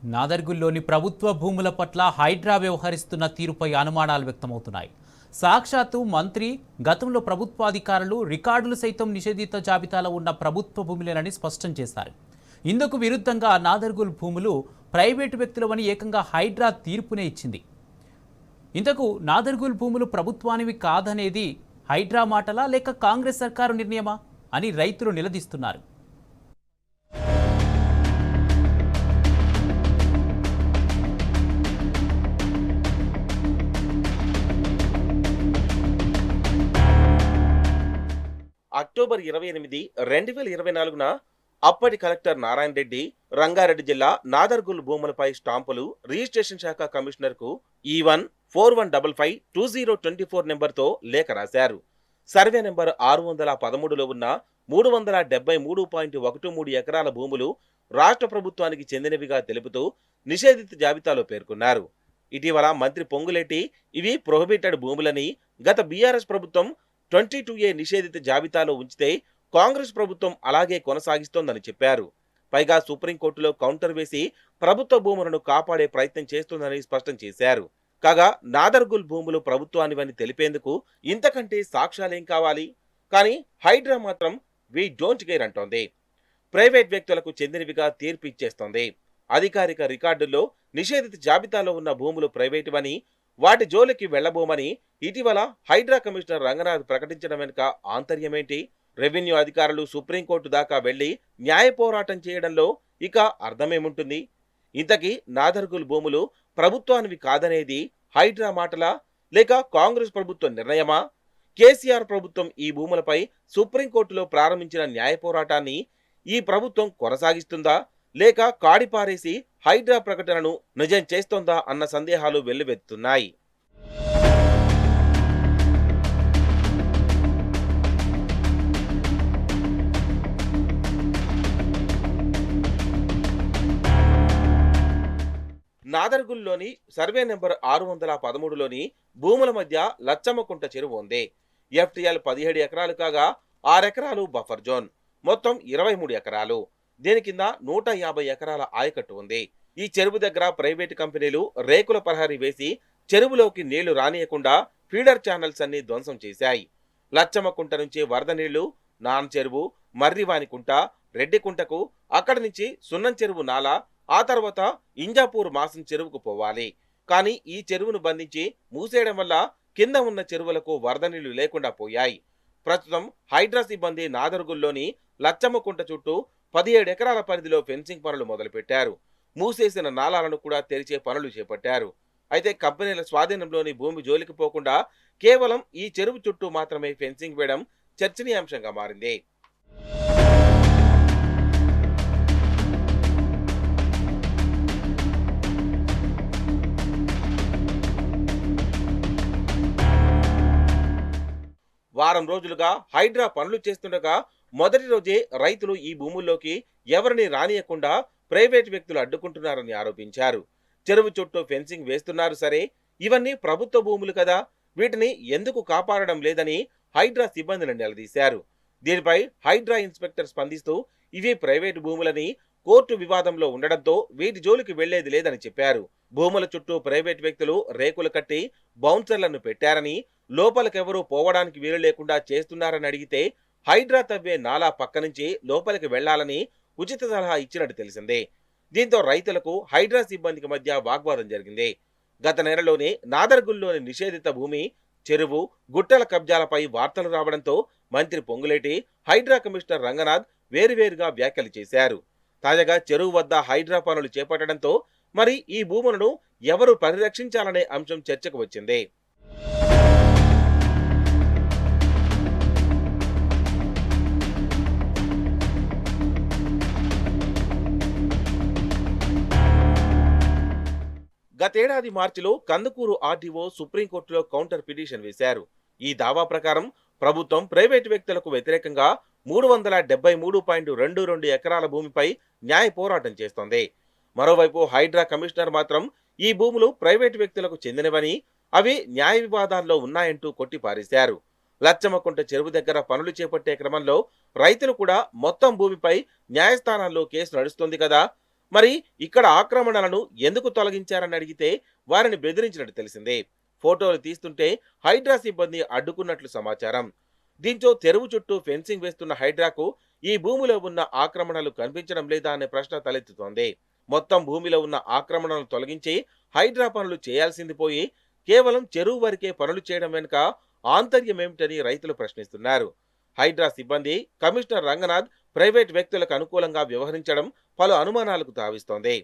నాదర్గుల్లోని ప్రభుత్వ భూముల పట్ల హైడ్రా వ్యవహరిస్తున్న తీరుపై అనుమానాలు వ్యక్తమవుతున్నాయి. సాక్షాత్తు మంత్రి గతంలో ప్రభుత్వాధికారులు రికార్డులు సైతం నిషేధిత జాబితాలో ఉన్న ప్రభుత్వ భూములేనని స్పష్టం చేశారు. ఇందుకు విరుద్ధంగా నాదర్గుల్ భూములు ప్రైవేటు వ్యక్తులవని ఏకంగా హైడ్రా తీర్పునే ఇచ్చింది. ఇంతకు నాదర్గుల్ భూములు ప్రభుత్వానివి కాదనేది హైడ్రా మాటలా లేక కాంగ్రెస్ సర్కారు నిర్ణయమా అని రైతులు నిలదీస్తున్నారు. అక్టోబర్ 28, 2024న అప్పటి కలెక్టర్ నారాయణ రెడ్డి రంగారెడ్డి జిల్లా నాదర్గుల్ భూములపై స్టాంపులు రిజిస్ట్రేషన్ శాఖ కమిషనర్కు E141552024 నెంబర్తో లేఖ రాశారు. సర్వే నెంబర్ 613లో ఉన్న 373.13 ఎకరాల భూములు రాష్ట్ర ప్రభుత్వానికి చెందినవిగా తెలుపుతూ నిషేధిత జాబితాలో పేర్కొన్నారు. ఇటీవల మంత్రి పొంగులేటి ఇవి ప్రొహిబిటెడ్ భూములని గత బీఆర్ఎస్ ప్రభుత్వం 22A నిషేధిత జాబితాలో ఉంచితే కాంగ్రెస్ ప్రభుత్వం అలాగే కొనసాగిస్తోందని చెప్పారు. పైగా సుప్రీంకోర్టులో కౌంటర్ వేసి ప్రభుత్వ భూములను కాపాడే ప్రయత్నం చేస్తోందని స్పష్టం చేశారు. కాగా నాదర్గుల్ భూములు ప్రభుత్వానివని తెలిపేందుకు ఇంతకంటే సాక్ష్యాలేం కావాలి? కానీ హైడ్రా మాత్రం వీ డోంట్ కేర్ అంటోంది. ప్రైవేట్ వ్యక్తులకు చెందినవిగా తీర్పు ఇచ్చేస్తోంది. అధికారిక రికార్డుల్లో నిషేధిత జాబితాలో ఉన్న భూములు ప్రైవేటువని, వాటి జోలికి వెళ్లబోమని ఇటీవల హైడ్రా కమిషనర్ రంగనాథ్ ప్రకటించడం వెనుక ఆంతర్యమేంటి? రెవెన్యూ అధికారులు సుప్రీంకోర్టు దాకా వెళ్లి న్యాయ పోరాటం చేయడంలో ఇక అర్థమేముంటుంది? ఇంతకీ నాదర్గుల్ భూములు ప్రభుత్వానివి కాదనేది హైడ్రా మాటలా లేక కాంగ్రెస్ ప్రభుత్వ నిర్ణయమా? కేసీఆర్ ప్రభుత్వం ఈ భూములపై సుప్రీంకోర్టులో ప్రారంభించిన న్యాయ పోరాటాన్ని ఈ ప్రభుత్వం కొనసాగిస్తుందా లేక కాడిపారేసి హైడ్రా ప్రకటనను నిజం చేస్తోందా అన్న సందేహాలు వెల్లువెత్తుతున్నాయి. నాదర్గుల్లోని సర్వే నెంబర్ 613లోని భూముల మధ్య లచ్చమ్మకుంట చెరువు ఉంది. FTL 17 ఎకరాలు కాగా 6 ఎకరాలు బఫర్ జోన్, మొత్తం 23 ఎకరాలు. దీని కింద 150 ఎకరాల ఆయకట్టు ఉంది. ఈ చెరువు దగ్గర ప్రైవేటు కంపెనీలు రేకుల ప్రహరీ వేసి చెరువులోకి నీళ్లు రానియకుండా ఫీడర్ ఛానల్స్ అన్ని ధ్వంసం చేశాయి. లచ్చమ్మకుంట నుంచి వరద నీళ్లు నాన్ చెరువు, మర్రివానికుంట, రెడ్డికుంటకు, అక్కడి నుంచి సున్నం చెరువు నాలా, ఆ తర్వాత ఇంజాపూర్ మాసం చెరువుకు పోవాలి. కానీ ఈ చెరువును బంధించి మూసేయడం వల్ల కింద ఉన్న చెరువులకు వరద నీళ్లు లేకుండా పోయాయి. ప్రస్తుతం హైడ్రా సిబ్బంది నాదర్గుల్లోని లచ్చమ్మకుంట చుట్టూ 17 ఎకరాల పరిధిలో ఫెన్సింగ్ పనులు మొదలుపెట్టారు. మూసేసిన నాలాలను కూడా తెరిచే పనులు చేపట్టారు. అయితే కంపెనీల స్వాధీనంలోని భూమి జోలికి పోకుండా కేవలం ఈ చెరువు చుట్టూ మాత్రమే ఫెన్సింగ్ వేయడం చర్చనీయాంశంగా మారింది. వారం రోజులుగా హైడ్రా పనులు చేస్తుండగా మొదటి రోజే రైతులు ఈ భూముల్లోకి ఎవరిని రానియకుండా ప్రైవేట్ వ్యక్తులు అడ్డుకుంటున్నారని ఆరోపించారు. చెరువు చుట్టూ ఫెన్సింగ్ వేస్తున్నారు సరే, ఇవన్నీ ప్రభుత్వ భూములు కదా, వీటిని ఎందుకు కాపాడడం లేదని హైడ్రా సిబ్బందిని నిలదీశారు. దీనిపై హైడ్రా ఇన్స్పెక్టర్ స్పందిస్తూ ఇవి ప్రైవేటు భూములని, కోర్టు వివాదంలో ఉండడంతో వీటి జోలికి వెళ్లేది లేదని చెప్పారు. భూముల చుట్టూ ప్రైవేట్ వ్యక్తులు రేకులు కట్టి బౌన్సర్లను పెట్టారని, లోపలికెవరూ పోవడానికి వీలు లేకుండా చేస్తున్నారని అడిగితే హైడ్రా తవ్వే నాలా పక్క నుంచి లోపలికి వెళ్లాలని ఉచిత సలహా ఇచ్చినట్టు తెలిసిందే. దీంతో రైతులకు హైడ్రా సిబ్బందికి మధ్య వాగ్వాదం జరిగింది. గత నెలలోనే నాదర్గుల్లోని నిషేధిత భూమి, చెరువు, గుట్టల కబ్జాలపై వార్తలు రావడంతో మంత్రి పొంగులేటి, హైడ్రా కమిషనర్ రంగనాథ్ వేరువేరుగా వ్యాఖ్యలు చేశారు. తాజాగా చెరువు వద్ద హైడ్రా పనులు చేపట్టడంతో మరి ఈ భూములను ఎవరు పరిరక్షించాలనే అంశం చర్చకు వచ్చింది. గతేడాది మార్చిలో కందుకూరు ఆర్డీఓ సుప్రీంకోర్టులో కౌంటర్ పిటిషన్ వేశారు. ఈ దావా ప్రకారం ప్రభుత్వం ప్రైవేటు వ్యక్తులకు వ్యతిరేకంగా 373.22 ఎకరాల భూమిపై న్యాయ పోరాటం చేస్తోంది. మరోవైపు హైడ్రా కమిషనర్ మాత్రం ఈ భూములు ప్రైవేటు వ్యక్తులకు చెందినవని, అవి న్యాయ వివాదాల్లో ఉన్నాయంటూ కొట్టిపారేశారు. లచ్చమ్మకుంట చెరువు దగ్గర పనులు చేపట్టే క్రమంలో రైతులు కూడా మొత్తం భూమిపై న్యాయస్థానాల్లో కేసు నడుస్తుంది కదా, మరి ఇక్కడ ఆక్రమణలను ఎందుకు తొలగించారని అడిగితే వారిని బెదిరించినట్టు తెలిసిందే. ఫోటోలు తీస్తుంటే హైడ్రా సిబ్బంది అడ్డుకున్నట్లు సమాచారం. దీంతో చెరువు చుట్టూ ఫెన్సింగ్ వేస్తున్న హైడ్రాకు ఈ భూమిలో ఉన్న ఆక్రమణలు కనిపించడం లేదా అనే ప్రశ్న తలెత్తుతోంది. మొత్తం భూమిలో ఉన్న ఆక్రమణలను తొలగించి హైడ్రా పనులు చేయాల్సింది పోయి కేవలం చెరువు వరకే పనులు చేయడం వెనుక ఆంతర్యమేమిటని రైతులు ప్రశ్నిస్తున్నారు. హైడ్రా సిబ్బంది, కమిషనర్ రంగనాథ్ ప్రైవేట్ వ్యక్తులకు అనుకూలంగా వ్యవహరించడం పలు అనుమానాలకు తావిస్తోంది.